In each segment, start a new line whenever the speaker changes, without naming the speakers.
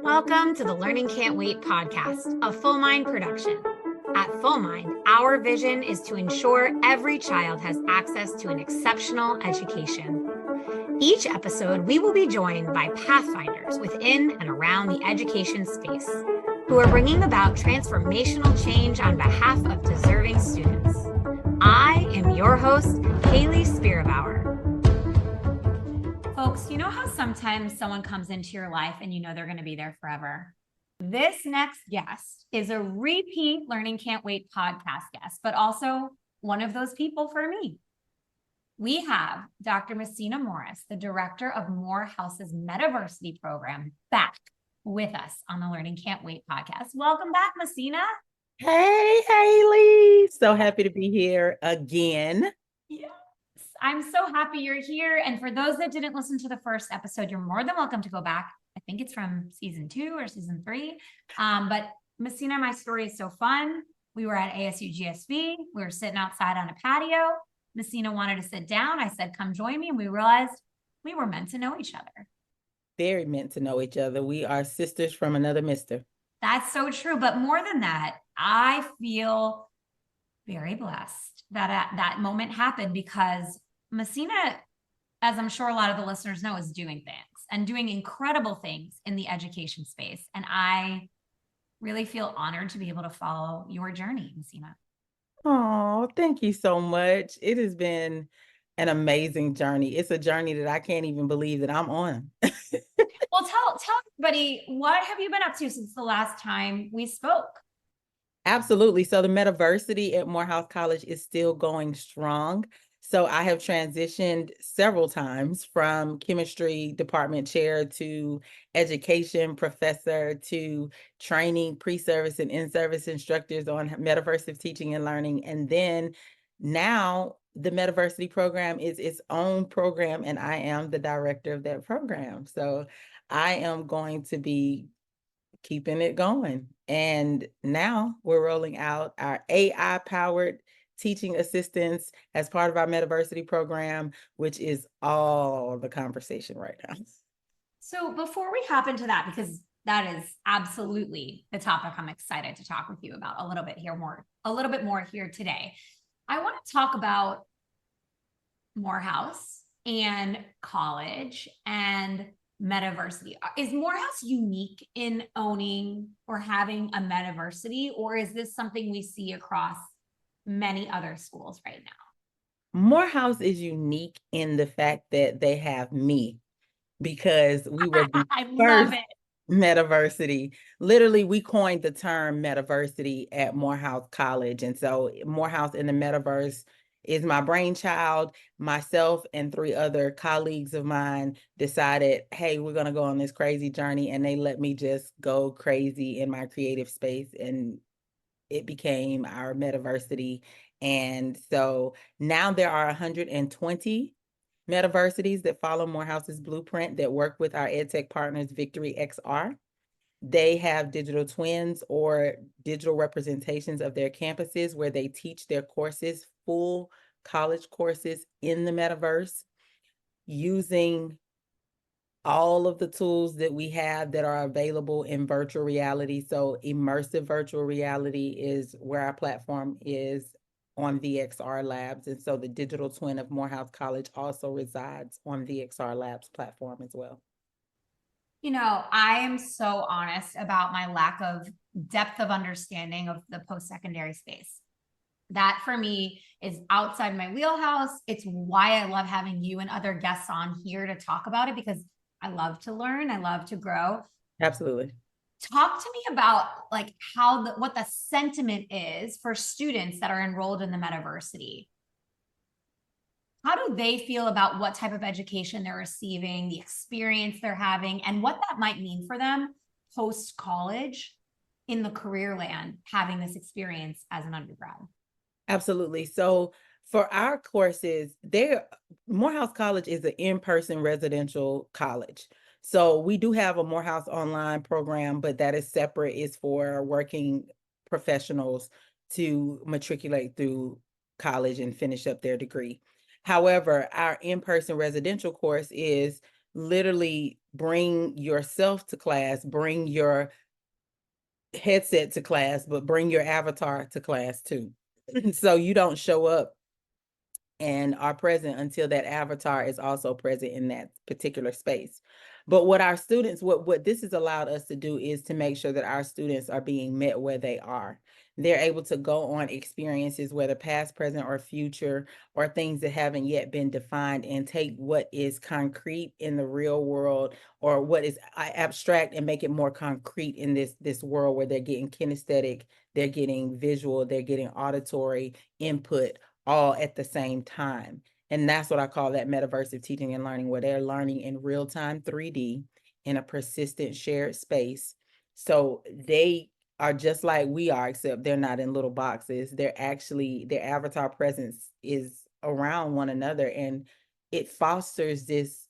Welcome to the Learning Can't Wait podcast, a Full Mind production. At Full Mind, our vision is to ensure every child has access to an exceptional education. Each episode, we will be joined by pathfinders within and around the education space who are bringing about transformational change on behalf of deserving students. I am your host, Hayley Spira-Bauer. Folks, you know how sometimes someone comes into your life and you know they're going to be there forever? This next guest is a repeat Learning Can't Wait podcast guest, but also one of those people for me. We have Dr. Muhsinah Morris, the director of Morehouse's Metaversity program, back with us on the Learning Can't Wait podcast. Welcome back, Muhsinah.
Hey, Hayley. So happy to be here again.
Yes, I'm so happy you're here. And for those that didn't listen to the first episode, you're more than welcome to go back. I think it's from season 2 or season 3. But Muhsinah, my story is so fun. We were at ASU GSB. We were sitting outside on a patio. Muhsinah wanted to sit down. I said, come join me. And we realized we were meant to know each other.
Very meant to know each other. We are sisters from another mister.
That's so true. But more than that, I feel very blessed that that moment happened because Muhsinah, as I'm sure a lot of the listeners know, is doing things and doing incredible things in the education space. And I really feel honored to be able to follow your journey, Muhsinah.
Oh, thank you so much. It has been an amazing journey. It's a journey that I can't even believe that I'm on.
Well, tell everybody, what have you been up to since the last time we spoke?
Absolutely. So the Metaversity at Morehouse College is still going strong. So I have transitioned several times from chemistry department chair to education professor to training pre-service and in-service instructors on metaversive teaching and learning. And then now the Metaversity program is its own program, and I am the director of that program. So I am going to be keeping it going. And now we're rolling out our AI-powered teaching assistants as part of our Metaversity program, which is all the conversation right now.
So before we hop into that, because that is absolutely the topic I'm excited to talk with you about a little bit more here today. I want to talk about Morehouse and college and Metaversity. Is Morehouse unique in owning or having a Metaversity, or is this something we see across many other schools right now?
Morehouse is unique in the fact that they have me, because we were the first Metaversity. Literally, we coined the term Metaversity at Morehouse College. And so Morehouse in the Metaverse is my brainchild. Myself and 3 other colleagues of mine decided, hey, we're going to go on this crazy journey. And they let me just go crazy in my creative space. And it became our Metaversity. And so now there are 120 Metaversities that follow Morehouse's blueprint that work with our EdTech partners, Victory XR. They have digital twins or digital representations of their campuses where they teach their courses, full college courses in the metaverse, using all of the tools that we have that are available in virtual reality. So immersive virtual reality is where our platform is on VXR Labs. And so the digital twin of Morehouse College also resides on VXR Labs platform as well.
You know, I am so honest about my lack of depth of understanding of the post-secondary space. That for me is outside my wheelhouse. It's why I love having you and other guests on here to talk about it, because I love to learn. I love to grow.
Absolutely.
Talk to me about like what the sentiment is for students that are enrolled in the Metaversity. How do they feel about what type of education they're receiving, the experience they're having, and what that might mean for them post-college in the career land, having this experience as an undergrad?
Absolutely. So for our courses, Morehouse College is an in-person residential college. So we do have a Morehouse online program, but that is separate. It's for working professionals to matriculate through college and finish up their degree. However, our in-person residential course is literally bring yourself to class, bring your headset to class, but bring your avatar to class too. So you don't show up and are present until that avatar is also present in that particular space. But what our students, what this has allowed us to do is to make sure that our students are being met where they are. They're able to go on experiences, whether past, present, or future, or things that haven't yet been defined, and take what is concrete in the real world or what is abstract and make it more concrete in this world where they're getting kinesthetic, they're getting visual, they're getting auditory input all at the same time. And that's what I call that metaversive teaching and learning, where they're learning in real time 3D in a persistent shared space. So they are just like we are, except they're not in little boxes. They're actually, their avatar presence is around one another, and it fosters this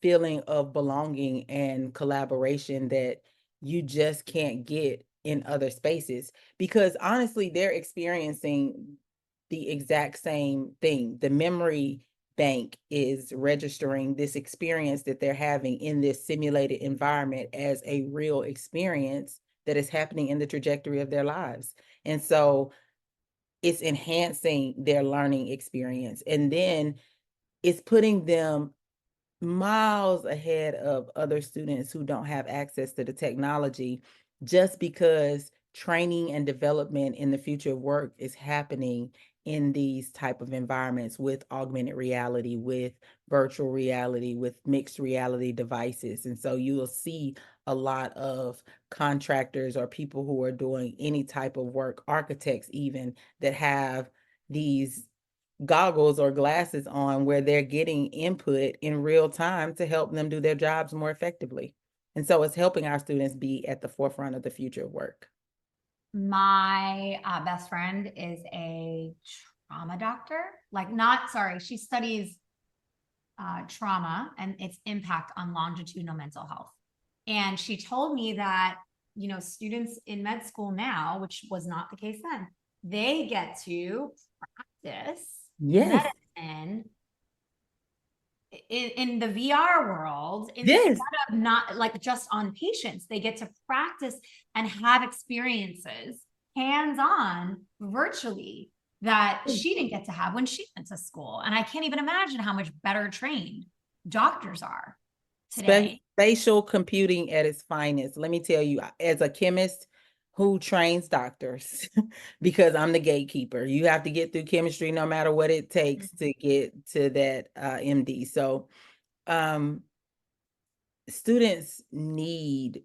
feeling of belonging and collaboration that you just can't get in other spaces, because honestly, they're experiencing the exact same thing. The memory bank is registering this experience that they're having in this simulated environment as a real experience that is happening in the trajectory of their lives. And so it's enhancing their learning experience. And then it's putting them miles ahead of other students who don't have access to the technology, just because training and development in the future of work is happening in these type of environments with augmented reality, with virtual reality, with mixed reality devices. And so you will see a lot of contractors or people who are doing any type of work, architects even, that have these goggles or glasses on where they're getting input in real time to help them do their jobs more effectively. And so it's helping our students be at the forefront of the future of work.
My best friend is a trauma doctor. She studies trauma and its impact on longitudinal mental health. And she told me that, students in med school now, which was not the case then, they get to practice medicine in the VR world instead of not like just on patients. They get to practice and have experiences hands-on virtually that she didn't get to have when she went to school. And I can't even imagine how much better trained doctors are today.
Spatial computing at its finest. Let me tell you, as a chemist who trains doctors, because I'm the gatekeeper, you have to get through chemistry no matter what it takes to get to that MD. So students need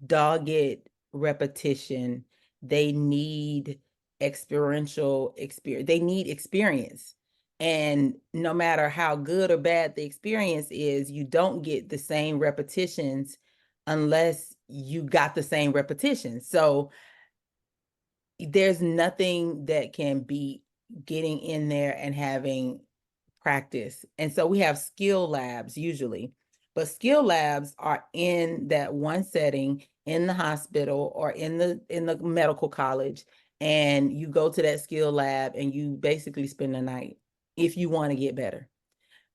dogged repetition. They need experiential experience. They need experience. And no matter how good or bad the experience is, you don't get the same repetitions unless you got the same repetitions. So there's nothing that can beat getting in there and having practice. And so we have skill labs usually, but skill labs are in that one setting in the hospital or in the medical college, and you go to that skill lab and you basically spend the night if you want to get better.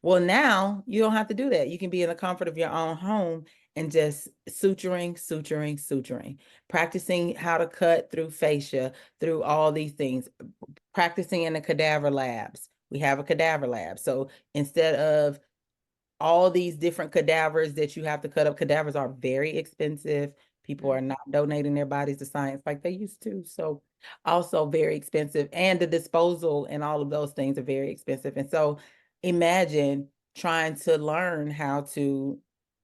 Well, now you don't have to do that. You can be in the comfort of your own home and just suturing, practicing how to cut through fascia, through all these things, practicing in the cadaver labs. We have a cadaver lab. So instead of all these different cadavers that you have to cut up, cadavers are very expensive. People are not donating their bodies to science like they used to. So also very expensive. And the disposal and all of those things are very expensive. And so imagine trying to learn how to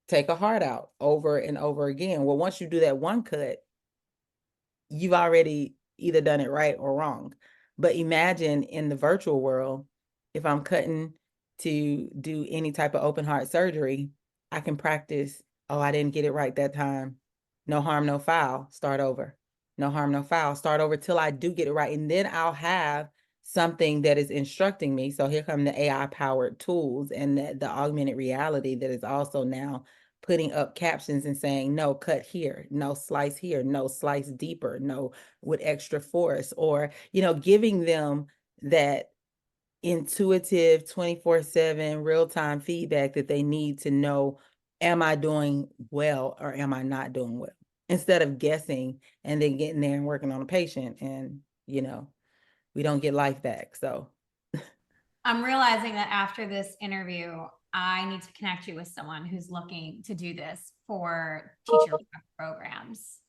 take a heart out over and over again. Well, once you do that one cut, you've already either done it right or wrong. But imagine in the virtual world, if I'm cutting to do any type of open heart surgery, I can practice. Oh, I didn't get it right that time. No harm, no foul. Start over. No harm, no foul. Start over till I do get it right. And then I'll have something that is instructing me. So here come the AI powered tools and the augmented reality that is also now putting up captions and saying, no, cut here, no, slice here, no, slice deeper, no, with extra force, or, giving them that intuitive 24/7 real-time feedback that they need to know am I doing well or am I not doing well? Instead of guessing and then getting there and working on a patient and, we don't get life back. So
I'm realizing that after this interview, I need to connect you with someone who's looking to do this for teacher programs.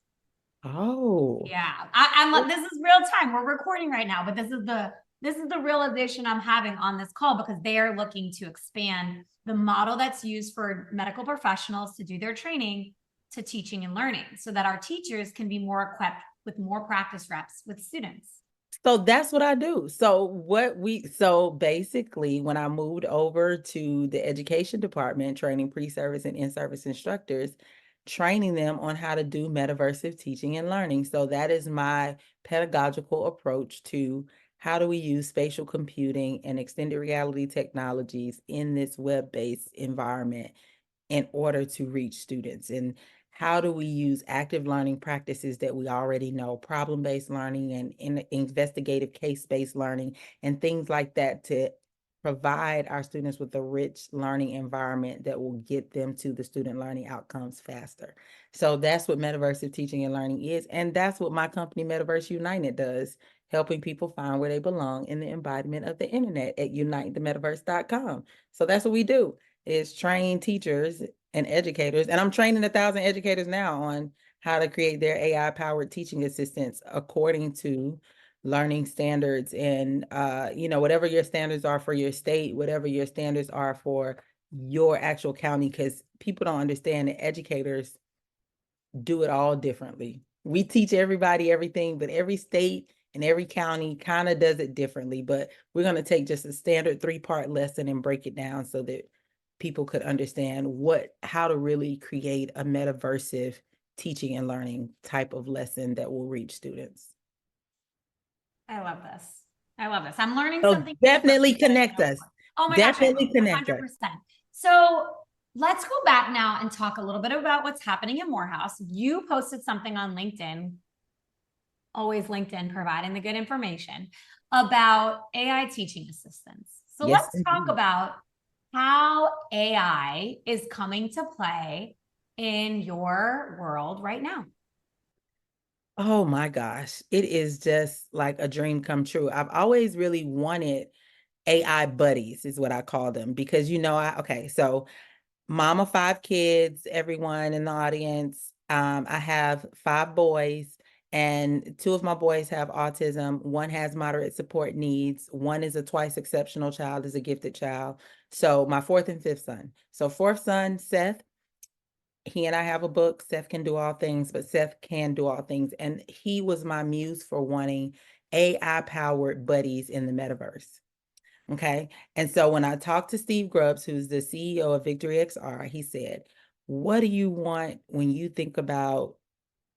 Oh.
Yeah. I'm this is real time. We're recording right now, but this is the realization I'm having on this call because they are looking to expand the model that's used for medical professionals to do their training to teaching and learning so that our teachers can be more equipped with more practice reps with students.
So that's what I do. So basically when I moved over to the education department, training pre-service and in-service instructors, training them on how to do metaversive teaching and learning. So that is my pedagogical approach to how do we use spatial computing and extended reality technologies in this web-based environment in order to reach students, and how do we use active learning practices that we already know, problem-based learning and investigative case-based learning and things like that, to provide our students with a rich learning environment that will get them to the student learning outcomes faster. So that's what metaversive teaching and learning is. And that's what my company Metaverse United does, helping people find where they belong in the embodiment of the internet at unitethemetaverse.com. So that's what we do, is train teachers and educators. And I'm training 1,000 educators now on how to create their AI-powered teaching assistants according to learning standards and, whatever your standards are for your state, whatever your standards are for your actual county, because people don't understand that educators do it all differently. We teach everybody everything, but every state and every county kind of does it differently. But we're going to take just a standard 3-part lesson and break it down so that people could understand how to really create a metaversive teaching and learning type of lesson that will reach students.
I love this. I'm learning
So
something.
definitely connect us.
Oh my
definitely
gosh,
connect
100%.
us.
So let's go back now and talk a little bit about what's happening in Morehouse. You posted something on LinkedIn, always LinkedIn providing the good information, about AI teaching assistants. So
Yes,
let's talk about how AI is coming to play in your world right now.
Oh my gosh, it is just like a dream come true. I've always really wanted AI buddies, is what I call them, because so mom of 5 kids, everyone in the audience. I have 5 boys, and 2 of my boys have autism. One has moderate support needs. One is a twice exceptional child, is a gifted child. So my 4th and 5th son. So 4th son, Seth, he and I have a book, Seth Can Do All Things, but Seth can do all things. And he was my muse for wanting AI-powered buddies in the metaverse. Okay. And so when I talked to Steve Grubbs, who's the CEO of Victory XR, he said, what do you want when you think about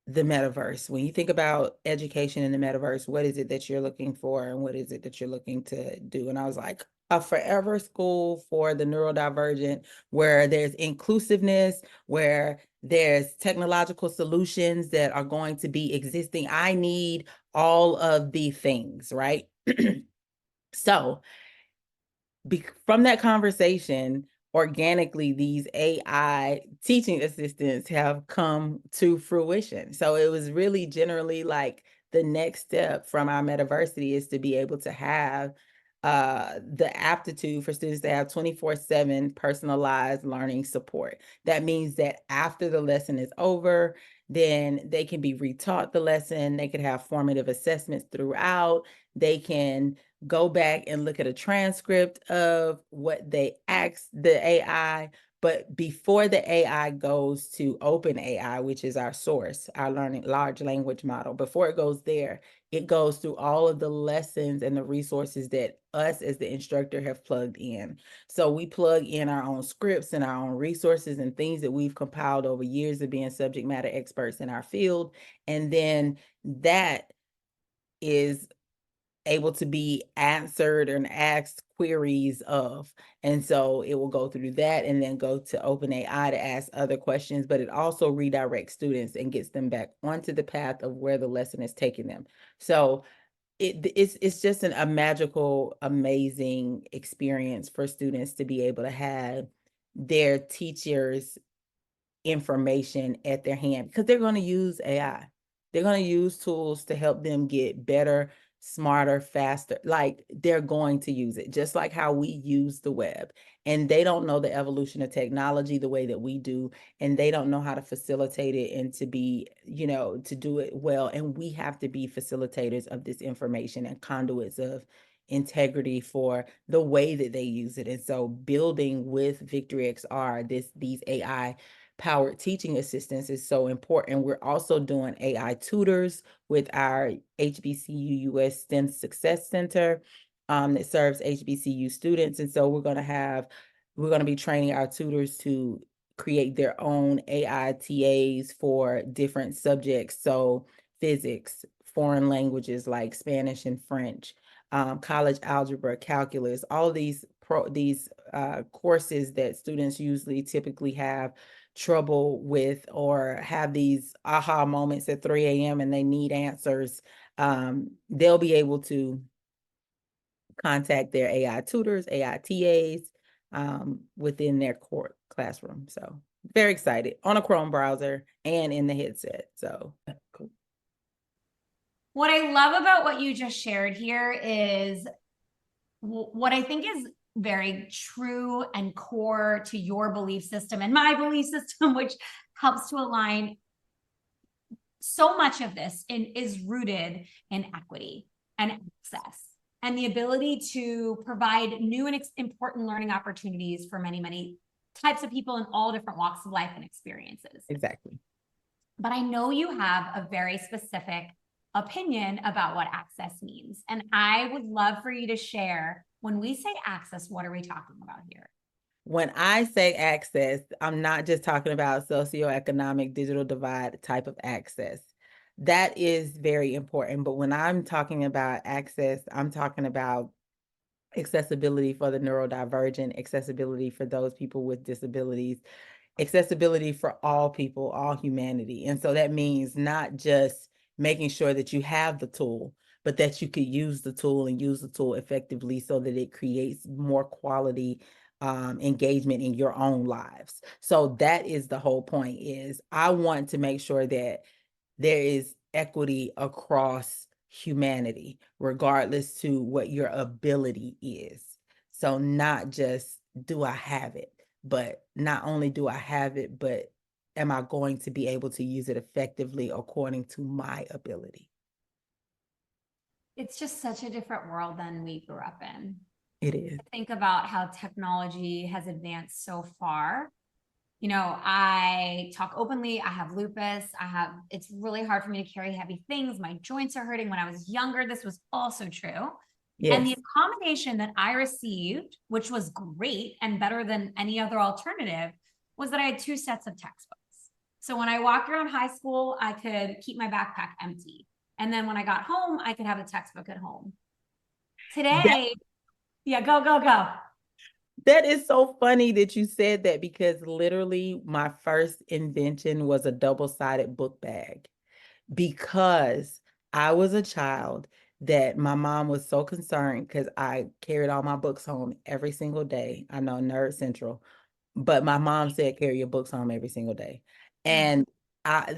the metaverse? When you think about education in the metaverse, what is it that you're looking for and what is it that you're looking to do? And I was like, a forever school for the neurodivergent, where there's inclusiveness, where there's technological solutions that are going to be existing. I need all of the things, right? So from that conversation, organically, these AI teaching assistants have come to fruition. So it was really generally like the next step from our Metaversity is to be able to have the aptitude for students to have 24/7 personalized learning support. That means that after the lesson is over, then they can be retaught the lesson. They could have formative assessments throughout. They can go back and look at a transcript of what they asked the AI. But before the AI goes to open AI, which is our source, our learning large language model, before it goes there, it goes through all of the lessons and the resources that us as the instructor have plugged in. So we plug in our own scripts and our own resources and things that we've compiled over years of being subject matter experts in our field. And then that is able to be answered and asked queries of. And so it will go through that and then go to OpenAI to ask other questions, but it also redirects students and gets them back onto the path of where the lesson is taking them. So it's just a magical, amazing experience for students to be able to have their teachers information at their hand, because they're going to use AI. They're going to use tools to help them get better, smarter, faster. Like, they're going to use it just like how we use the web. And they don't know the evolution of technology the way that we do. And they don't know how to facilitate it and to be, to do it well. And we have to be facilitators of this information and conduits of integrity for the way that they use it. And so building with Victory XR, these AI powered teaching assistants is so important. We're also doing AI tutors with our HBCU US STEM Success Center that serves HBCU students. And so we're going to be training our tutors to create their own AI TAs for different subjects. So physics, foreign languages like Spanish and French, college algebra, calculus, all these courses that students typically have trouble with, or have these aha moments at 3 a.m. and they need answers. They'll be able to contact their AI tutors, AI TAs within their core classroom. So very excited, on a Chrome browser and in the headset. So cool.
What I love about what you just shared here is what I think is very true and core to your belief system and my belief system, which helps to align. So much of this is rooted in equity and access and the ability to provide new and important learning opportunities for many, many types of people in all different walks of life and experiences.
Exactly.
But I know you have a very specific opinion about what access means. And I would love for you to share, when we say access, what are we talking about here?
When I say access, I'm not just talking about socioeconomic digital divide type of access. That is very important. But when I'm talking about access, I'm talking about accessibility for the neurodivergent, accessibility for those people with disabilities, accessibility for all people, all humanity. And so that means not just making sure that you have the tool, but that you could use the tool and use the tool effectively so that it creates more quality engagement in your own lives. So that is the whole point. Is I want to make sure that there is equity across humanity, regardless to what your ability is. So not just do I have it, but not only do I have it, but am I going to be able to use it effectively according to my ability?
It's just such a different world than we grew up in.
It is.
Think about how technology has advanced so far. I talk openly. I have lupus. It's really hard for me to carry heavy things. My joints are hurting. When I was younger, this was also true. Yes. And the accommodation that I received, which was great and better than any other alternative, was that I had 2 sets of textbooks. So when I walked around high school, I could keep my backpack empty. And then when I got home, I could have a textbook at home. Today, go.
That is so funny that you said that, because literally my first invention was a double-sided book bag, because I was a child that my mom was so concerned because I carried all my books home every single day. I know, Nerd Central, but my mom said, carry your books home every single day. And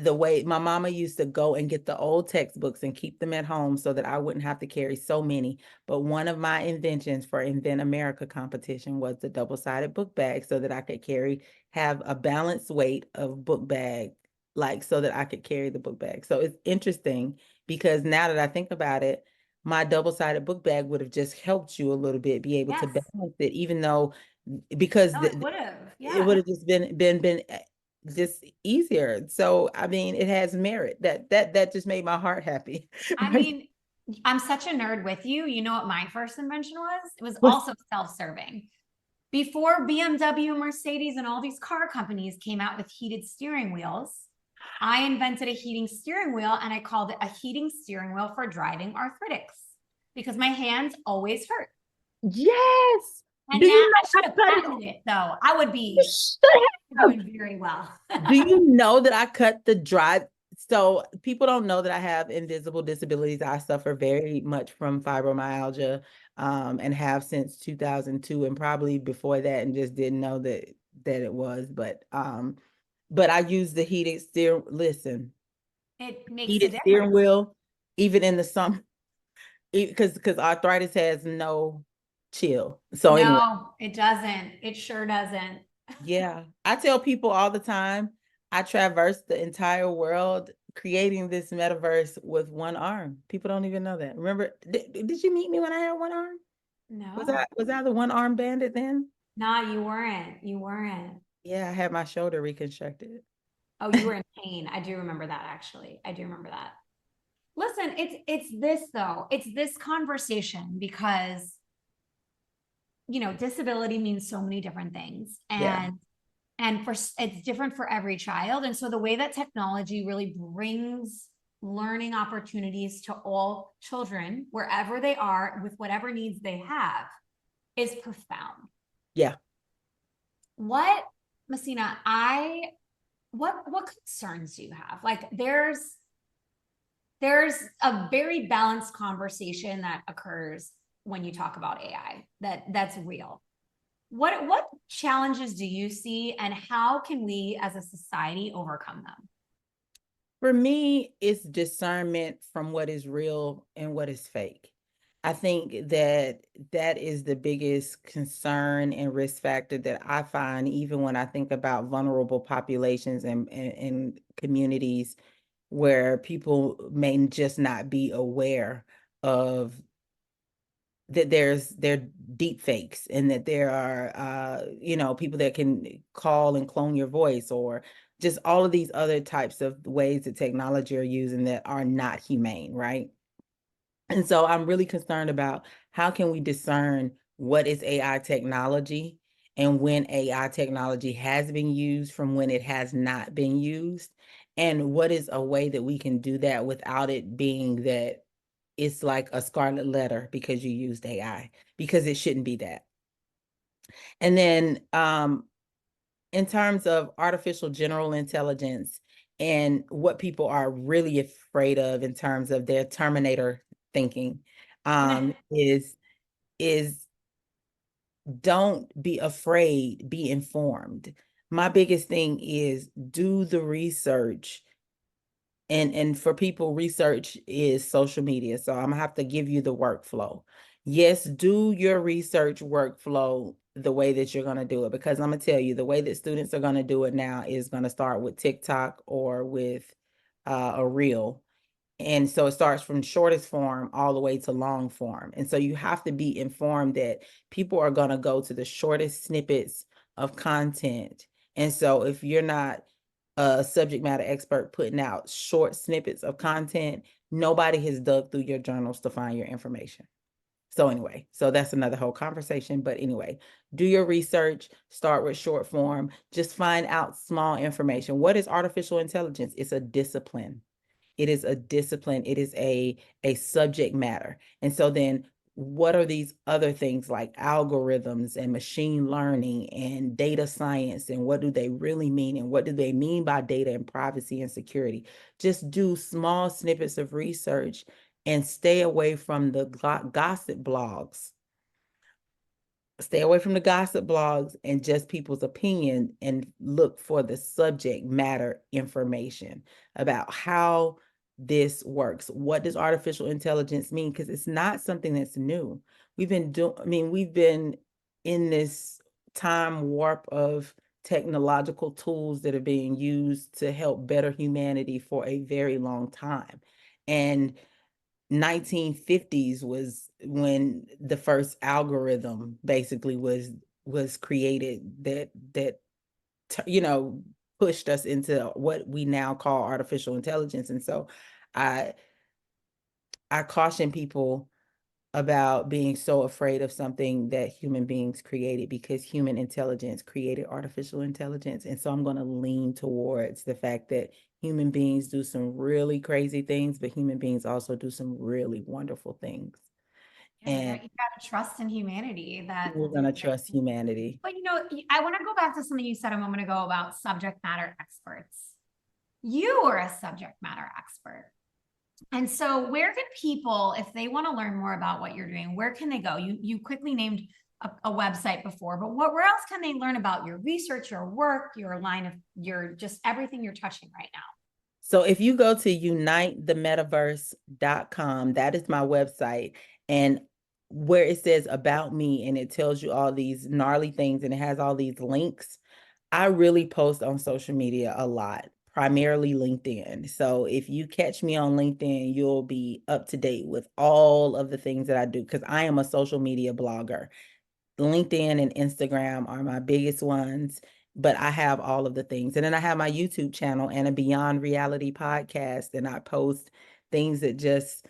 the way my mama used to go and get the old textbooks and keep them at home so that I wouldn't have to carry so many. But one of my inventions for Invent America competition was the double-sided book bag, so that I could have a balanced weight of book bag, like so that I could carry the book bag. So it's interesting, because now that I think about it, my double-sided book bag would have just helped you a little bit be able to balance it, even though, because it would have just been just easier. So I mean, it has merit. That just made my heart happy.
I mean, I'm such a nerd with you. You know what my first invention was? It was also self-serving. Before BMW, Mercedes, and all these car companies came out with heated steering wheels, I invented a heating steering wheel, and I called it a heating steering wheel for driving arthritics, because my hands always hurt.
Yes.
And now I should have patented it, though. I would be doing very well.
Do you know that I cut the drive? So people don't know that I have invisible disabilities. I suffer very much from fibromyalgia, and have since 2002, and probably before that, and just didn't know that it was. But but I use the heated steering. Listen,
It makes a
heated
difference.
steering wheel, even in the summer, because arthritis has no chill. So anyway,
No, it doesn't. It sure doesn't.
yeah, I tell people all the time, I traversed the entire world creating this metaverse with one arm. People don't even know that. Remember, did you meet me when I had one arm?
No.
Was I the one arm bandit then?
No, you weren't. You weren't.
Yeah, I had my shoulder reconstructed.
Oh, you were in pain. I do remember that actually. I do remember that. Listen, it's this though. It's this conversation because disability means so many different things.
Yeah.
And for it's different for every child. And so the way that technology really brings learning opportunities to all children, wherever they are, with whatever needs they have, is profound.
Yeah.
What, Muhsinah, what concerns do you have? Like there's a very balanced conversation that occurs when you talk about AI that's real. What challenges do you see, and how can we as a society overcome them?
For me, it's discernment from what is real and what is fake. I think that that is the biggest concern and risk factor that I find, even when I think about vulnerable populations and communities where people may just not be aware of that there are deep fakes, and that there are people that can call and clone your voice, or just all of these other types of ways that technology are using that are not humane, right? And so I'm really concerned about how can we discern what is AI technology and when AI technology has been used from when it has not been used, and what is a way that we can do that without it being that it's like a scarlet letter because you used AI, because it shouldn't be that. And then in terms of artificial general intelligence and what people are really afraid of in terms of their Terminator thinking, is don't be afraid, be informed. My biggest thing is do the research. And for people, research is social media. So I'm gonna have to give you the workflow. Yes, do your research workflow the way that you're gonna do it, because I'm gonna tell you the way that students are gonna do it now is gonna start with TikTok or with a reel. And so it starts from shortest form all the way to long form. And so you have to be informed that people are going to go to the shortest snippets of content. And so if you're not a subject matter expert putting out short snippets of content, nobody has dug through your journals to find your information. So anyway, so that's another whole conversation. But anyway, do your research, start with short form, just find out small information. What is artificial intelligence? It's a discipline. It is a discipline. It is a subject matter. And so then what are these other things like algorithms and machine learning and data science, and what do they really mean, and what do they mean by data and privacy and security? Just do small snippets of research and stay away from the gossip blogs. Stay away from the gossip blogs and just people's opinion, and look for the subject matter information about how this works. What does artificial intelligence mean? Because it's not something that's new. We've been in this time warp of technological tools that are being used to help better humanity for a very long time. And 1950s was when the first algorithm basically was created that pushed us into what we now call artificial intelligence. And so I I caution people about being so afraid of something that human beings created, because human intelligence created artificial intelligence. And so I'm going to lean towards the fact that human beings do some really crazy things, but human beings also do some really wonderful things.
Yeah,
And
you got to trust in humanity that
we're
will
going
do
to
things.
trust humanity.
But I want to go back to something you said a moment ago about subject matter experts. You are a subject matter expert. And so where can people, if they want to learn more about what you're doing, where can they go? You quickly named
a website before, but where else can they learn about your research, your work, your line of your just everything you're touching right now?
So if you go to unitethemetaverse.com, that is my website, and where it says about me and it tells you all these gnarly things and it has all these links, I really post on social media a lot, primarily LinkedIn. So if you catch me on LinkedIn, you'll be up to date with all of the things that I do because I am a social media blogger. LinkedIn and Instagram are my biggest ones, but I have all of the things. And then I have my YouTube channel and a Beyond Reality podcast, and I post things that just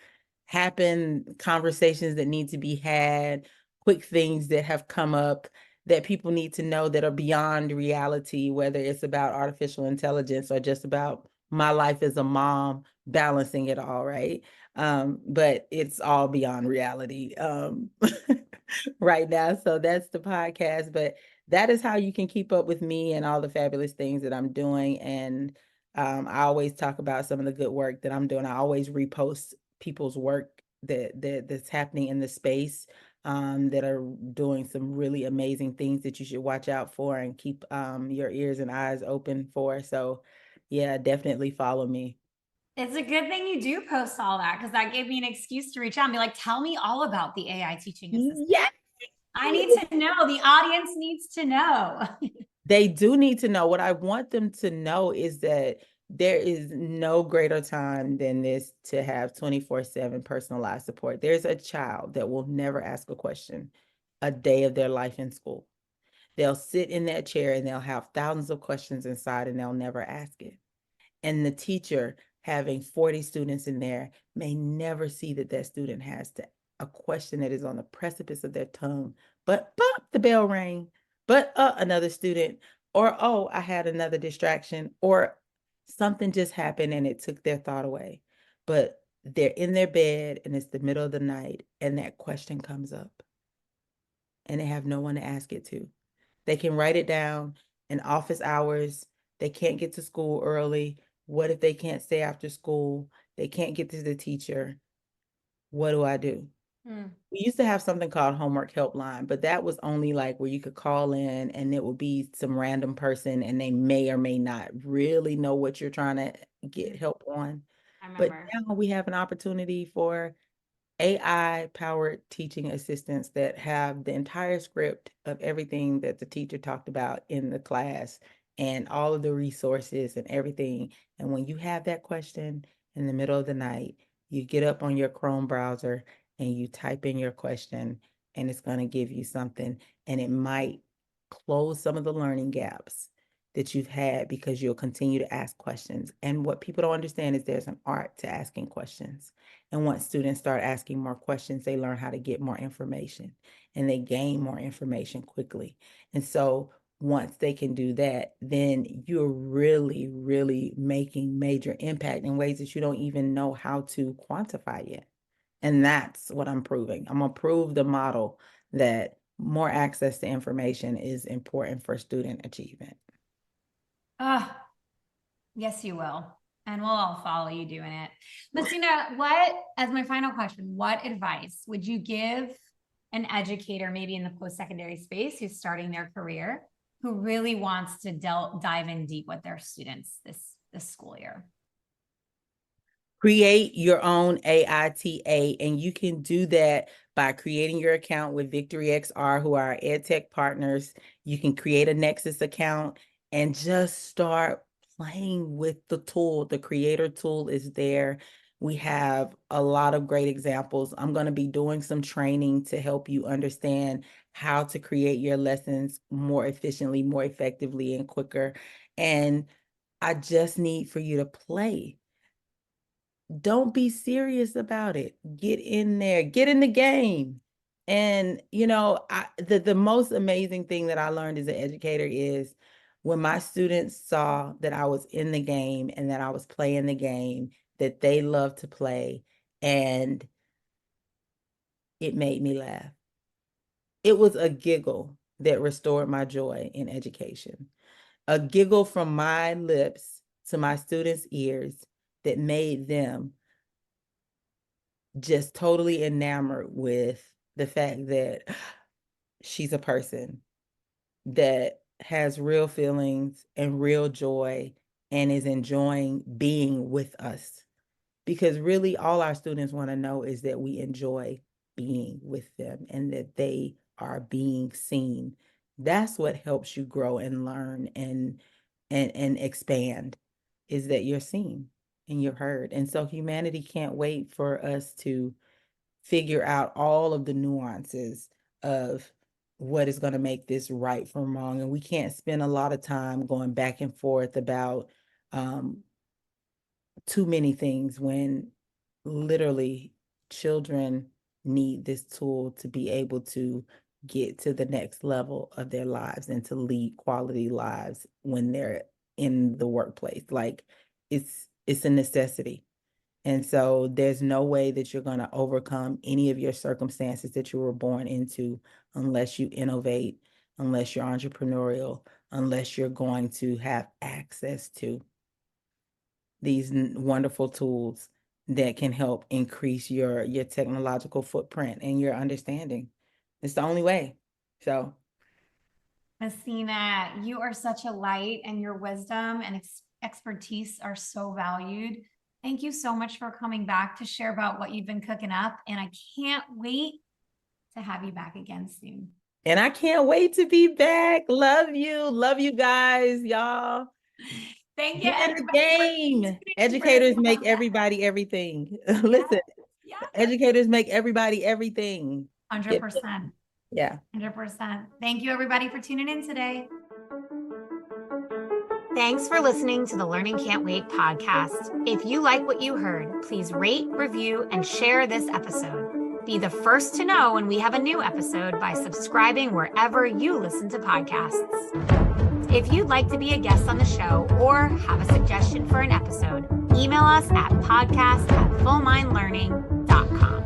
happen, conversations that need to be had, quick things that have come up that people need to know that are beyond reality, whether it's about artificial intelligence or just about my life as a mom, balancing it all, right? But it's all beyond reality. Right now. So that's the podcast, but that is how you can keep up with me and all the fabulous things that I'm doing. And I always talk about some of the good work that I'm doing. I always repost people's work that's happening in the space that are doing some really amazing things that you should watch out for and keep your ears and eyes open for. So yeah, definitely follow me.
It's a good thing you do post all that because that gave me an excuse to reach out and be like, tell me all about the AI teaching assistant.
Yes.
I need to know. The audience needs to know.
They do need to know. What I want them to know is that there is no greater time than this to have 24/7 personalized support. There's a child that will never ask a question a day of their life in school. They'll sit in that chair and they'll have thousands of questions inside and they'll never ask it. And the teacher having 40 students in there may never see that that student has a question that is on the precipice of their tongue, but pop, the bell rang, but another student, or oh, I had another distraction, or something just happened and it took their thought away. But they're in their bed and it's the middle of the night and that question comes up and they have no one to ask it to. They can write it down in office hours. They can't get to school early. What if they can't stay after school? They can't get to the teacher. What do I do? We used to have something called homework helpline, but that was only like where you could call in and it would be some random person and they may or may not really know what you're trying to get help on. But now we have an opportunity for AI-powered teaching assistants that have the entire script of everything that the teacher talked about in the class and all of the resources and everything. And when you have that question in the middle of the night, you get up on your Chrome browser and you type in your question and it's going to give you something, and it might close some of the learning gaps that you've had because you'll continue to ask questions. And what people don't understand is there's an art to asking questions. And once students start asking more questions, they learn how to get more information and they gain more information quickly. And so once they can do that, then you're really, really making major impact in ways that you don't even know how to quantify yet. And that's what I'm proving. I'm going to prove the model that more access to information is important for student achievement.
Yes, you will. And we'll all follow you doing it. Muhsinah, as my final question, what advice would you give an educator, maybe in the post-secondary space, who's starting their career, who really wants to dive in deep with their students this school year?
Create your own AITA, and you can do that by creating your account with Victory XR, who are our EdTech partners. You can create a Nexus account and just start playing with the tool. The creator tool is there. We have a lot of great examples. I'm going to be doing some training to help you understand how to create your lessons more efficiently, more effectively, and quicker. And I just need for you to play. Don't be serious about it. Get in there, get in the game. And, you know, the most amazing thing that I learned as an educator is when my students saw that I was in the game and that I was playing the game that they love to play, and it made me laugh. It was a giggle that restored my joy in education. A giggle from my lips to my students' ears that made them just totally enamored with the fact that she's a person that has real feelings and real joy and is enjoying being with us. Because really all our students want to know is that we enjoy being with them and that they are being seen. That's what helps you grow and learn and expand, is that you're seen and you're heard. And so humanity can't wait for us to figure out all of the nuances of what is going to make this right from wrong. And we can't spend a lot of time going back and forth about too many things, when literally children need this tool to be able to get to the next level of their lives and to lead quality lives when they're in the workplace. Like, it's a necessity. And so there's no way that you're going to overcome any of your circumstances that you were born into unless you innovate, unless you're entrepreneurial, unless you're going to have access to these wonderful tools that can help increase your technological footprint and your understanding. It's the only way. So,
Muhsinah, you are such a light, and your wisdom and expertise are so valued. Thank you so much for coming back to share about what you've been cooking up. And I can't wait to have you back again soon.
And I can't wait to be back. Love you. Love you guys, y'all.
Thank you.
Get in the game. Educators make everybody everything. Listen, educators make everybody everything.
100%.
Yeah.
100%. Thank you, everybody, for tuning in today.
Thanks for listening to the Learning Can't Wait podcast. If you like what you heard, please rate, review, and share this episode. Be the first to know when we have a new episode by subscribing wherever you listen to podcasts. If you'd like to be a guest on the show or have a suggestion for an episode, email us at podcast@fullmindlearning.com.